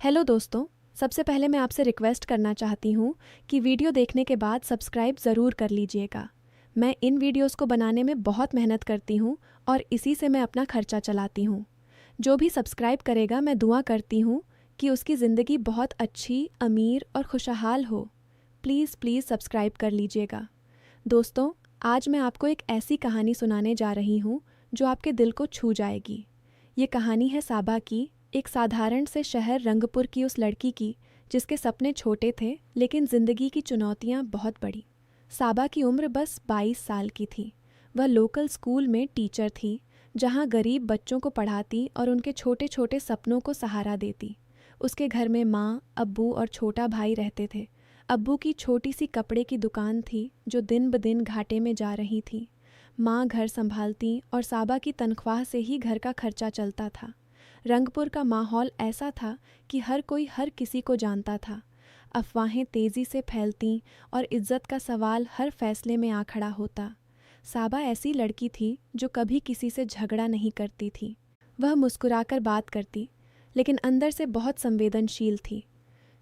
Hello दोस्तों। सबसे पहले मैं आपसे रिक्वेस्ट करना चाहती हूँ कि वीडियो देखने के बाद सब्सक्राइब ज़रूर कर लीजिएगा। मैं इन वीडियोस को बनाने में बहुत मेहनत करती हूँ और इसी से मैं अपना खर्चा चलाती हूँ। जो भी सब्सक्राइब करेगा मैं दुआ करती हूँ कि उसकी ज़िंदगी बहुत अच्छी, अमीर और खुशहाल हो। प्लीज़ प्लीज़ सब्सक्राइब कर लीजिएगा। दोस्तों, आज मैं आपको एक ऐसी कहानी सुनाने जा रही हूँ जो आपके दिल को छू जाएगी। ये कहानी है साबा की, एक साधारण से शहर रंगपुर की उस लड़की की जिसके सपने छोटे थे लेकिन ज़िंदगी की चुनौतियाँ बहुत बड़ी। साबा की उम्र बस 22 साल की थी। वह लोकल स्कूल में टीचर थी जहाँ गरीब बच्चों को पढ़ाती और उनके छोटे छोटे सपनों को सहारा देती। उसके घर में माँ, अब्बू और छोटा भाई रहते थे। अब्बू की छोटी सी कपड़े की दुकान थी जो दिन ब दिन घाटे में जा रही थी। माँ घर संभालती और साबा की तनख्वाह से ही घर का खर्चा चलता था। रंगपुर का माहौल ऐसा था कि हर कोई हर किसी को जानता था। अफवाहें तेज़ी से फैलतीं और इज्जत का सवाल हर फैसले में आ खड़ा होता। साबा ऐसी लड़की थी जो कभी किसी से झगड़ा नहीं करती थी। वह मुस्कुराकर बात करती लेकिन अंदर से बहुत संवेदनशील थी।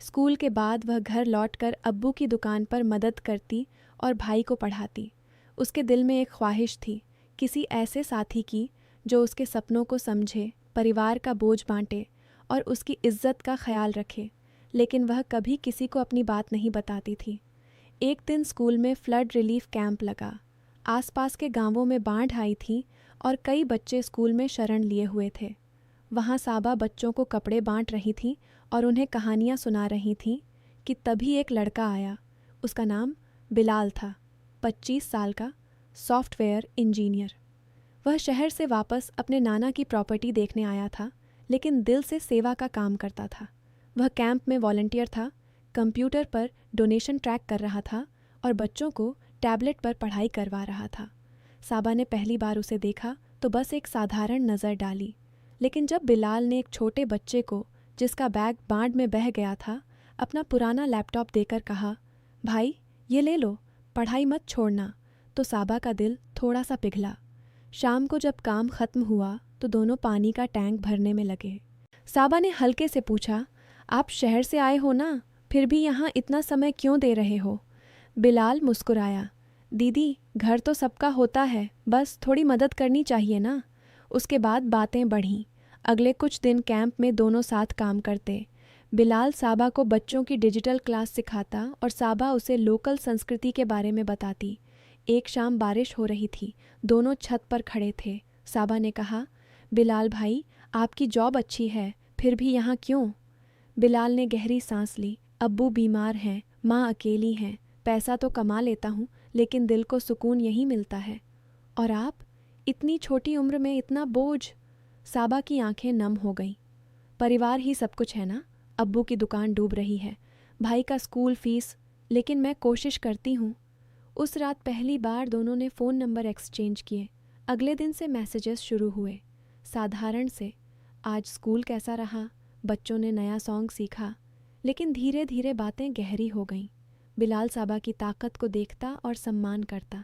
स्कूल के बाद वह घर लौटकर अब्बू की दुकान पर मदद करती और भाई को पढ़ाती। उसके दिल में एक ख्वाहिश थी, किसी ऐसे साथी की जो उसके सपनों को समझे, परिवार का बोझ बांटे और उसकी इज्जत का ख्याल रखे। लेकिन वह कभी किसी को अपनी बात नहीं बताती थी। एक दिन स्कूल में फ्लड रिलीफ कैंप लगा। आसपास के गांवों में बाढ़ आई थी और कई बच्चे स्कूल में शरण लिए हुए थे। वहाँ साबा बच्चों को कपड़े बांट रही थी और उन्हें कहानियाँ सुना रही थी कि तभी एक लड़का आया। उसका नाम बिलाल था, 25 साल का, सॉफ्टवेयर इंजीनियर। वह शहर से वापस अपने नाना की प्रॉपर्टी देखने आया था, लेकिन दिल से सेवा का काम करता था। वह कैंप में वॉलंटियर था, कंप्यूटर पर डोनेशन ट्रैक कर रहा था और बच्चों को टैबलेट पर पढ़ाई करवा रहा था। साबा ने पहली बार उसे देखा तो बस एक साधारण नज़र डाली, लेकिन जब बिलाल ने एक छोटे बच्चे को, जिसका बैग बाढ़ में बह गया था, अपना पुराना लैपटॉप देकर कहा, भाई ये ले लो, पढ़ाई मत छोड़ना, तो साबा का दिल थोड़ा सा पिघला। शाम को जब काम खत्म हुआ तो दोनों पानी का टैंक भरने में लगे। साबा ने हल्के से पूछा, आप शहर से आए हो ना, फिर भी यहाँ इतना समय क्यों दे रहे हो? बिलाल मुस्कुराया, दीदी घर तो सबका होता है, बस थोड़ी मदद करनी चाहिए ना। उसके बाद बातें बढ़ीं। अगले कुछ दिन कैंप में दोनों साथ काम करते। बिलाल साबा को बच्चों की डिजिटल क्लास सिखाता और साबा उसे लोकल संस्कृति के बारे में बताती। एक शाम बारिश हो रही थी, दोनों छत पर खड़े थे। साबा ने कहा, बिलाल भाई आपकी जॉब अच्छी है, फिर भी यहाँ क्यों? बिलाल ने गहरी सांस ली, अब्बू बीमार हैं, माँ अकेली हैं, पैसा तो कमा लेता हूँ लेकिन दिल को सुकून यहीं मिलता है। और आप, इतनी छोटी उम्र में इतना बोझ। साबा की आंखें नम हो गईं। परिवार ही सब कुछ है ना, अब्बू की दुकान डूब रही है, भाई का स्कूल फीस, लेकिन मैं कोशिश करती हूँ। उस रात पहली बार दोनों ने फ़ोन नंबर एक्सचेंज किए। अगले दिन से मैसेजेस शुरू हुए, साधारण से, आज स्कूल कैसा रहा, बच्चों ने नया सॉन्ग सीखा। लेकिन धीरे धीरे बातें गहरी हो गईं। बिलाल साबा की ताकत को देखता और सम्मान करता।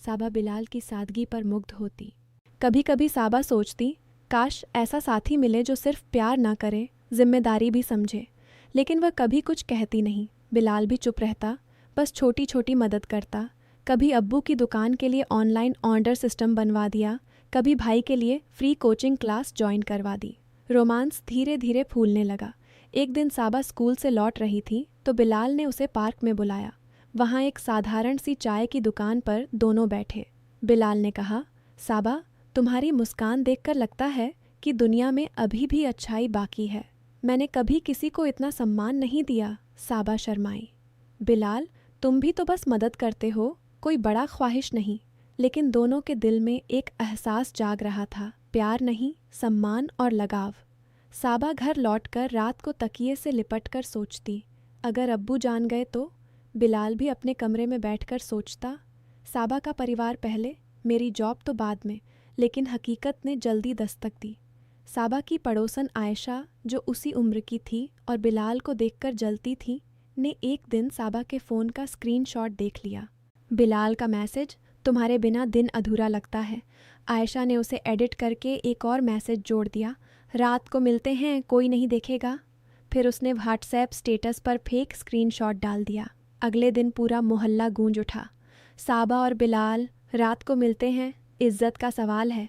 साबा बिलाल की सादगी पर मुग्ध होती। कभी कभी साबा सोचती, काश ऐसा साथी मिले जो सिर्फ प्यार ना करे, जिम्मेदारी भी समझे। लेकिन वह कभी कुछ कहती नहीं। बिलाल भी चुप रहता, बस छोटी छोटी मदद करता। कभी अब्बू की दुकान के लिए ऑनलाइन ऑर्डर सिस्टम बनवा दिया, कभी भाई के लिए फ्री कोचिंग क्लास ज्वाइन करवा दी। रोमांस धीरे धीरे फूलने लगा। एक दिन साबा स्कूल से लौट रही थी तो बिलाल ने उसे पार्क में बुलाया। वहाँ एक साधारण सी चाय की दुकान पर दोनों बैठे। बिलाल ने कहा, साबा तुम्हारी मुस्कान देखकर लगता है कि दुनिया में अभी भी अच्छाई बाकी है। मैंने कभी किसी को इतना सम्मान नहीं दिया। साबा शर्माई। बिलाल, तुम भी तो बस मदद करते हो, कोई बड़ा ख्वाहिश नहीं। लेकिन दोनों के दिल में एक एहसास जाग रहा था, प्यार नहीं, सम्मान और लगाव। साबा घर लौटकर रात को तकिए से लिपटकर सोचती, अगर अब्बू जान गए तो? बिलाल भी अपने कमरे में बैठकर सोचता, साबा का परिवार पहले, मेरी जॉब तो बाद में। लेकिन हकीकत ने जल्दी दस्तक दी। साबा की पड़ोसन आयशा, जो उसी उम्र की थी और बिलाल को देखकर जलती थी, ने एक दिन साबा के फ़ोन का स्क्रीनशॉट देख लिया। बिलाल का मैसेज, तुम्हारे बिना दिन अधूरा लगता है। आयशा ने उसे एडिट करके एक और मैसेज जोड़ दिया, रात को मिलते हैं, कोई नहीं देखेगा। फिर उसने व्हाट्सएप स्टेटस पर फेक स्क्रीनशॉट डाल दिया। अगले दिन पूरा मोहल्ला गूंज उठा, साबा और बिलाल रात को मिलते हैं, इज्जत का सवाल है।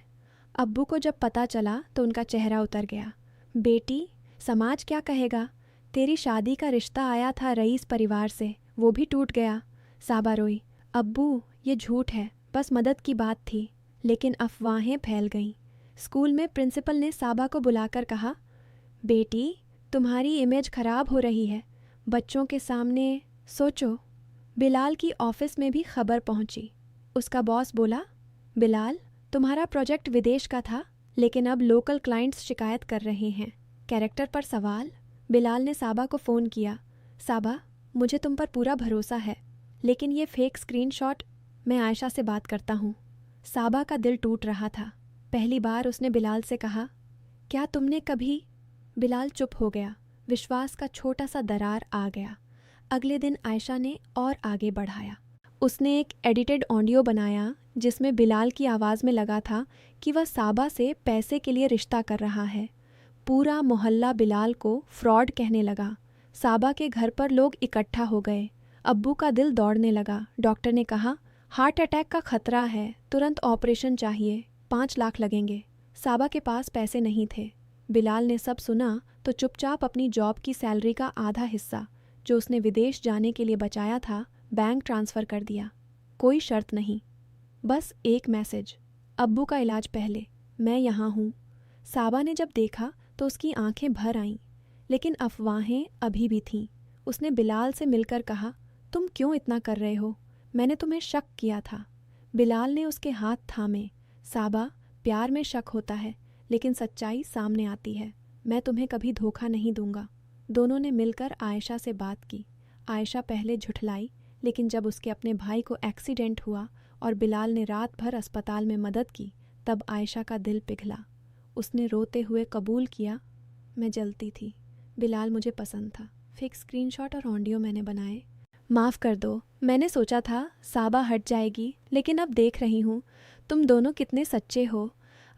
अब्बू को जब पता चला तो उनका चेहरा उतर गया। बेटी, समाज क्या कहेगा? तेरी शादी का रिश्ता आया था रईस परिवार से, वो भी टूट गया। साबा रोई। अब्बू, ये झूठ है, बस मदद की बात थी। लेकिन अफवाहें फैल गईं। स्कूल में प्रिंसिपल ने साबा को बुलाकर कहा, बेटी, तुम्हारी इमेज खराब हो रही है, बच्चों के सामने सोचो। बिलाल की ऑफिस में भी खबर पहुंची। उसका बॉस बोला, बिलाल, तुम्हारा प्रोजेक्ट विदेश का था, लेकिन अब लोकल क्लाइंट्स शिकायत कर रहे हैं। कैरेक्टर पर सवाल। बिलाल ने साबा को फ़ोन किया, साबा, मुझे तुम पर पूरा भरोसा है, लेकिन ये फेक स्क्रीनशॉट, मैं आयशा से बात करता हूँ। साबा का दिल टूट रहा था। पहली बार उसने बिलाल से कहा, क्या तुमने कभी? बिलाल चुप हो गया। विश्वास का छोटा सा दरार आ गया। अगले दिन आयशा ने और आगे बढ़ाया। उसने एक एडिटेड ऑडियो बनाया जिसमें बिलाल की आवाज़ में लगा था कि वह साबा से पैसे के लिए रिश्ता कर रहा है। पूरा मोहल्ला बिलाल को फ्रॉड कहने लगा। साबा के घर पर लोग इकट्ठा हो गए। अब्बू का दिल दौड़ने लगा। डॉक्टर ने कहा, हार्ट अटैक का खतरा है, तुरंत ऑपरेशन चाहिए, 5 लाख लगेंगे। साबा के पास पैसे नहीं थे। बिलाल ने सब सुना तो चुपचाप अपनी जॉब की सैलरी का आधा हिस्सा जो उसने विदेश जाने के लिए बचाया था, बैंक ट्रांसफ़र कर दिया। कोई शर्त नहीं, बस एक मैसेज, अब्बू का इलाज पहले, मैं यहाँ हूँ। साबा ने जब देखा तो उसकी आंखें भर आईं, लेकिन अफवाहें अभी भी थीं। उसने बिलाल से मिलकर कहा, तुम क्यों इतना कर रहे हो? मैंने तुम्हें शक किया था। बिलाल ने उसके हाथ थामे। साबा, प्यार में शक होता है, लेकिन सच्चाई सामने आती है। मैं तुम्हें कभी धोखा नहीं दूंगा। दोनों ने मिलकर आयशा से बात की। आयशा पहले झुठलाई, लेकिन जब उसके अपने भाई को एक्सीडेंट हुआ और बिलाल ने रात भर अस्पताल में मदद की, तब आयशा का दिल पिघला। उसने रोते हुए कबूल किया, मैं जलती थी। बिलाल मुझे पसंद था। फेक स्क्रीनशॉट और ऑडियो मैंने बनाए। माफ़ कर दो, मैंने सोचा था साबा हट जाएगी, लेकिन अब देख रही हूँ तुम दोनों कितने सच्चे हो।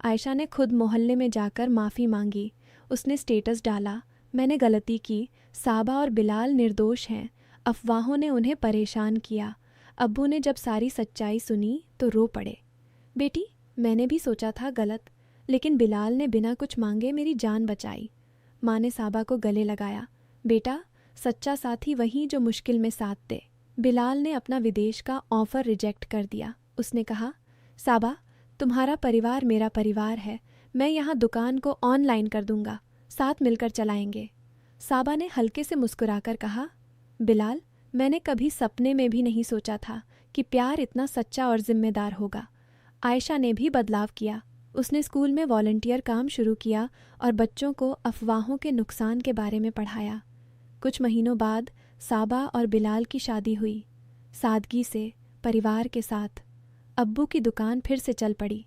आयशा ने खुद मोहल्ले में जाकर माफ़ी मांगी। उसने स्टेटस डाला, मैंने गलती की, साबा और बिलाल निर्दोष हैं, अफवाहों ने उन्हें परेशान किया। अब्बू ने जब सारी सच्चाई सुनी तो रो पड़े। बेटी, मैंने भी सोचा था गलत, लेकिन बिलाल ने बिना कुछ मांगे मेरी जान बचाई। माँ ने साबा को गले लगाया, बेटा, सच्चा साथी वही जो मुश्किल में साथ दे। बिलाल ने अपना विदेश का ऑफ़र रिजेक्ट कर दिया। उसने कहा, साबा, तुम्हारा परिवार मेरा परिवार है, मैं यहाँ दुकान को ऑनलाइन कर दूंगा, साथ मिलकर चलाएंगे। साबा ने हल्के से मुस्कुराकर कहा, बिलाल, मैंने कभी सपने में भी नहीं सोचा था कि प्यार इतना सच्चा और जिम्मेदार होगा। आयशा ने भी बदलाव किया। उसने स्कूल में वॉलंटियर काम शुरू किया और बच्चों को अफवाहों के नुकसान के बारे में पढ़ाया। कुछ महीनों बाद साबा और बिलाल की शादी हुई, सादगी से, परिवार के साथ। अब्बू की दुकान फिर से चल पड़ी।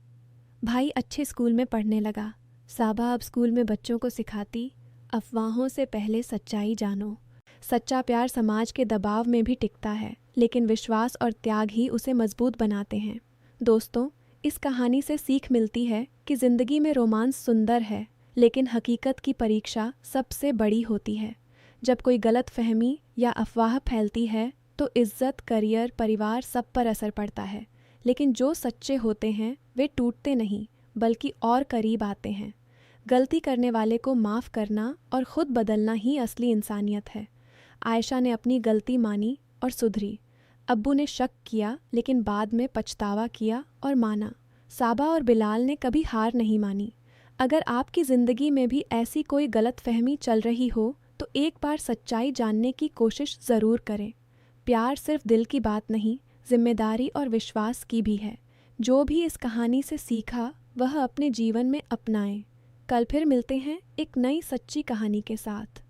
भाई अच्छे स्कूल में पढ़ने लगा। साबा अब स्कूल में बच्चों को सिखाती, अफवाहों से पहले सच्चाई जानो। सच्चा प्यार समाज के दबाव में भी टिकता है, लेकिन विश्वास और त्याग ही उसे मजबूत बनाते हैं। दोस्तों, इस कहानी से सीख मिलती है कि ज़िंदगी में रोमांस सुंदर है, लेकिन हकीकत की परीक्षा सबसे बड़ी होती है। जब कोई गलत फहमी या अफवाह फैलती है तो इज्जत, करियर, परिवार सब पर असर पड़ता है। लेकिन जो सच्चे होते हैं वे टूटते नहीं, बल्कि और करीब आते हैं। गलती करने वाले को माफ़ करना और ख़ुद बदलना ही असली इंसानियत है। आयशा ने अपनी गलती मानी और सुधरी। अब्बू ने शक किया, लेकिन बाद में पछतावा किया और माना। साबा और बिलाल ने कभी हार नहीं मानी। अगर आपकी ज़िंदगी में भी ऐसी कोई गलतफहमी चल रही हो तो एक बार सच्चाई जानने की कोशिश ज़रूर करें। प्यार सिर्फ दिल की बात नहीं, जिम्मेदारी और विश्वास की भी है। जो भी इस कहानी से सीखा वह अपने जीवन में अपनाएं। कल फिर मिलते हैं एक नई सच्ची कहानी के साथ।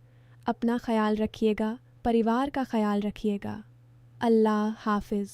अपना ख्याल रखिएगा, परिवार का ख्याल रखिएगा। अल्लाह हाफिज़।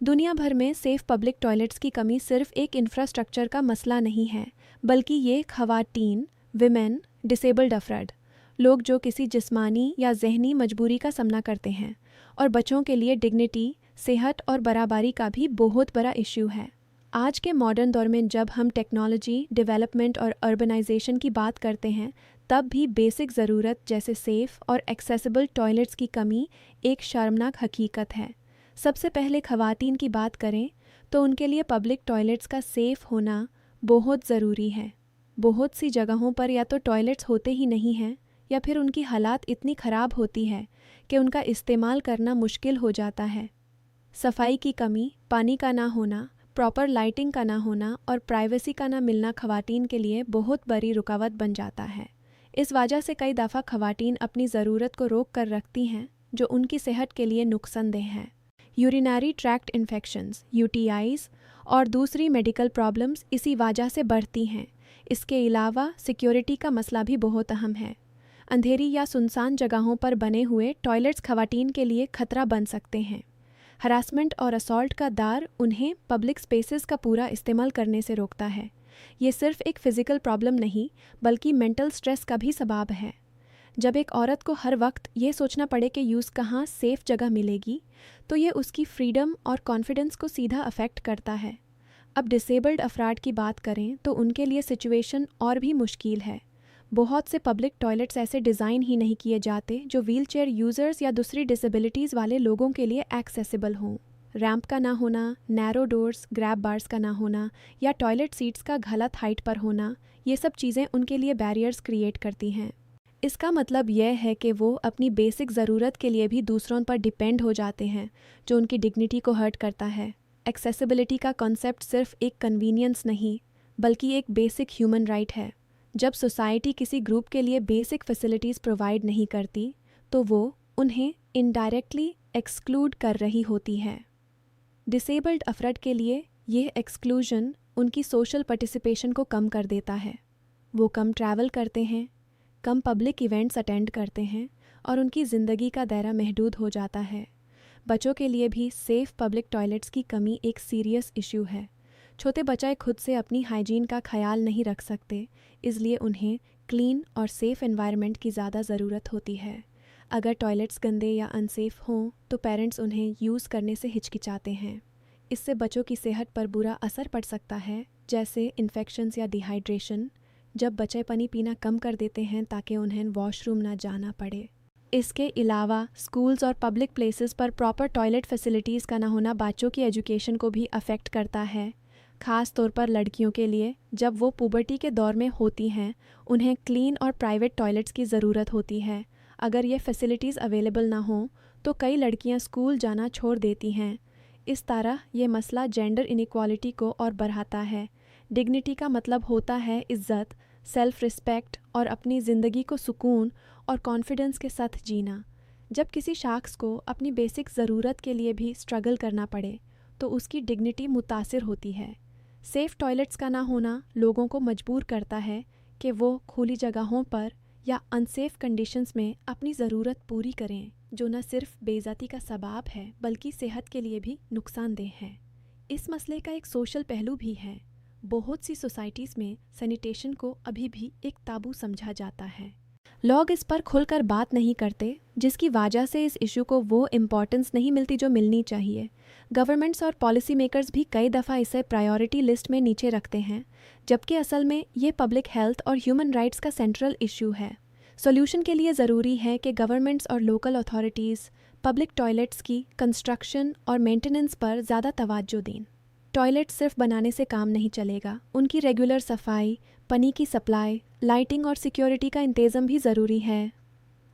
दुनिया भर में सेफ पब्लिक टॉयलेट्स की कमी सिर्फ एक इंफ्रास्ट्रक्चर का मसला नहीं है, बल्कि ये ख़वातीन, विमेन, डिसेबल्ड अफराद, लोग जो किसी जिस्मानी या जहनी मजबूरी का सामना करते हैं, और बच्चों के लिए डिग्निटी, सेहत और बराबरी का भी बहुत बड़ा इश्यू है। आज के मॉडर्न दौर में जब हम टेक्नोलॉजी, डेवलपमेंट और अर्बनाइजेशन की बात करते हैं, तब भी बेसिक ज़रूरत जैसे सेफ़ और एक्सेसिबल टॉयलेट्स की कमी एक शर्मनाक हकीकत है। सबसे पहले ख़वातीन की बात करें तो उनके लिए पब्लिक टॉयलेट्स का सेफ़ होना बहुत ज़रूरी है। बहुत सी जगहों पर या तो टॉयलेट्स होते ही नहीं हैं या फिर उनकी हालात इतनी ख़राब होती है कि उनका इस्तेमाल करना मुश्किल हो जाता है। सफाई की कमी, पानी का ना होना, प्रॉपर लाइटिंग का ना होना और प्राइवेसी का ना मिलना ख़वातीन के लिए बहुत बड़ी रुकावट बन जाता है। इस वजह से कई दफ़ा ख़वातीन अपनी ज़रूरत को रोक कर रखती हैं जो उनकी सेहत के लिए नुकसानदेह है। यूरिनरी ट्रैक्ट इन्फेक्शंस UTIs और दूसरी मेडिकल प्रॉब्लम्स इसी वजह से बढ़ती हैं। इसके अलावा सिक्योरिटी का मसला भी बहुत अहम है। अंधेरी या सुनसान जगहों पर बने हुए टॉयलेट्स ख़वातीन के लिए खतरा बन सकते हैं। हरासमेंट और असॉल्ट का डर उन्हें पब्लिक स्पेसेस का पूरा इस्तेमाल करने से रोकता है। ये सिर्फ एक फ़िज़िकल प्रॉब्लम नहीं बल्कि मेंटल स्ट्रेस का भी सबब है। जब एक औरत को हर वक्त ये सोचना पड़े कि यूज़ कहाँ सेफ़ जगह मिलेगी तो ये उसकी फ्रीडम और कॉन्फिडेंस को सीधा अफेक्ट करता है। अब डिसेबल्ड अफराद की बात करें तो उनके लिए सिचुएशन और भी मुश्किल है। बहुत से पब्लिक टॉयलेट्स ऐसे डिज़ाइन ही नहीं किए जाते जो व्हीलचेयर यूज़र्स या दूसरी डिसेबिलिटीज़ वाले लोगों के लिए एक्सेसिबल हों। रैंप का ना होना, नैरो डोर्स, ग्रैब बार्स का ना होना या टॉयलेट सीट्स का गलत हाइट पर होना, ये सब चीज़ें उनके लिए बैरियर्स क्रिएट करती हैं। इसका मतलब यह है कि वो अपनी बेसिक ज़रूरत के लिए भी दूसरों पर डिपेंड हो जाते हैं, जो उनकी डिग्निटी को हर्ट करता है। एक्सेसिबिलिटी का कॉन्सेप्ट सिर्फ एक कन्वीनियंस नहीं बल्कि एक बेसिक ह्यूमन राइट है। जब सोसाइटी किसी ग्रुप के लिए बेसिक फैसिलिटीज़ प्रोवाइड नहीं करती तो वो उन्हें इनडायरेक्टली एक्सक्लूड कर रही होती है। डिसेबल्ड अफराद के लिए यह एक्सक्लूजन उनकी सोशल पार्टिसिपेशन को कम कर देता है। वो कम ट्रैवल करते हैं, कम पब्लिक इवेंट्स अटेंड करते हैं और उनकी ज़िंदगी का दायरा महदूद हो जाता है। बच्चों के लिए भी सेफ़ पब्लिक टॉयलेट्स की कमी एक सीरियस इशू है। छोटे बच्चे खुद से अपनी हाइजीन का ख्याल नहीं रख सकते, इसलिए उन्हें क्लीन और सेफ़ एनवायरनमेंट की ज़्यादा ज़रूरत होती है। अगर टॉयलेट्स गंदे या अनसेफ हों तो पेरेंट्स उन्हें यूज़ करने से हिचकिचाते हैं। इससे बच्चों की सेहत पर बुरा असर पड़ सकता है, जैसे इन्फेक्शंस या डिहाइड्रेशन। जब बच्चे पानी पीना कम कर देते हैं ताकि उन्हें वॉशरूम ना जाना पड़े। इसके अलावा स्कूल्स और पब्लिक प्लेसेस पर प्रॉपर टॉयलेट फैसिलिटीज़ का ना होना बच्चों की एजुकेशन को भी अफेक्ट करता है। ख़ास तौर पर लड़कियों के लिए, जब वो पुबर्टी के दौर में होती हैं, उन्हें क्लीन और प्राइवेट टॉयलेट्स की ज़रूरत होती है। अगर ये फैसिलिटीज़ अवेलेबल ना हों तो कई लड़कियां स्कूल जाना छोड़ देती हैं। इस तरह ये मसला जेंडर इनइक्वालिटी को और बढ़ाता है। डिग्निटी का मतलब होता है इज़्ज़त, सेल्फ़ रिस्पेक्ट और अपनी ज़िंदगी को सुकून और कॉन्फिडेंस के साथ जीना। जब किसी शख्स को अपनी बेसिक ज़रूरत के लिए भी स्ट्रगल करना पड़े तो उसकी डिग्निटी मुतासिर होती है। सेफ़ टॉयलेट्स का ना होना लोगों को मजबूर करता है कि वो खुली जगहों पर या अनसेफ कंडीशंस में अपनी ज़रूरत पूरी करें, जो न सिर्फ बेइज्जती का सबब है बल्कि सेहत के लिए भी नुकसानदेह है। इस मसले का एक सोशल पहलू भी है। बहुत सी सोसाइटीज़ में सैनिटेशन को अभी भी एक ताबू समझा जाता है। लोग इस पर खुलकर बात नहीं करते, जिसकी वजह से इस इशू को वो इम्पोर्टेंस नहीं मिलती जो मिलनी चाहिए। गवर्नमेंट्स और पॉलिसी मेकर्स भी कई दफ़ा इसे प्रायोरिटी लिस्ट में नीचे रखते हैं, जबकि असल में ये पब्लिक हेल्थ और ह्यूमन राइट्स का सेंट्रल इशू है। सॉल्यूशन के लिए ज़रूरी है कि गवर्नमेंट्स और लोकल अथॉरिटीज़ पब्लिक टॉयलेट्स की कंस्ट्रक्शन और मेंटेनेंस पर ज़्यादा तवज्जो दें। टॉयलेट सिर्फ बनाने से काम नहीं चलेगा, उनकी रेगुलर सफाई, पानी की सप्लाई, लाइटिंग और सिक्योरिटी का इंतज़ाम भी ज़रूरी है।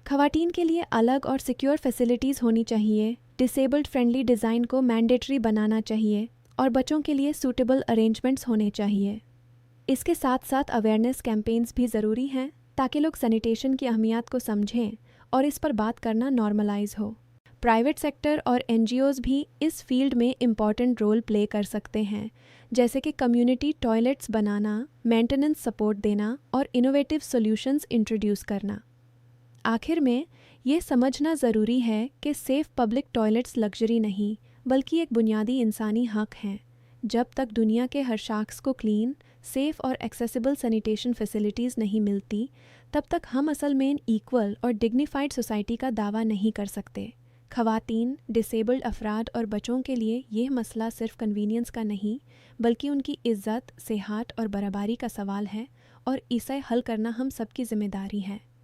ख़वातीन के लिए अलग और सिक्योर फैसिलिटीज़ होनी चाहिए। डिसेबल्ड फ्रेंडली डिज़ाइन को मैंडेटरी बनाना चाहिए और बच्चों के लिए सूटेबल अरेंजमेंट्स होने चाहिए। इसके साथ साथ अवेयरनेस कैंपेन्स भी ज़रूरी हैं ताकि लोग सैनिटेशन की अहमियत को समझें और इस पर बात करना नॉर्मलाइज हो। प्राइवेट सेक्टर और NGOs भी इस फील्ड में इम्पॉर्टेंट रोल प्ले कर सकते हैं, जैसे कि कम्युनिटी टॉयलेट्स बनाना, मेंटेनेंस सपोर्ट देना और इनोवेटिव सॉल्यूशंस इंट्रोड्यूस करना। आखिर में ये समझना ज़रूरी है कि सेफ़ पब्लिक टॉयलेट्स लग्जरी नहीं बल्कि एक बुनियादी इंसानी हक़ हैं। जब तक दुनिया के हर शख्स को क्लीन, सेफ़ और एक्सेसिबल सैनिटेशन फैसिलिटीज़ नहीं मिलती, तब तक हम असल में इक्वल और डिग्निफाइड सोसाइटी का दावा नहीं कर सकते। ख़वातीन, डिसेबल्ड अफराद और बच्चों के लिए यह मसला सिर्फ कन्वीनियंस का नहीं बल्कि उनकी इज़्ज़त, सेहत और बराबरी का सवाल है और इसे हल करना हम सबकी जिम्मेदारी है।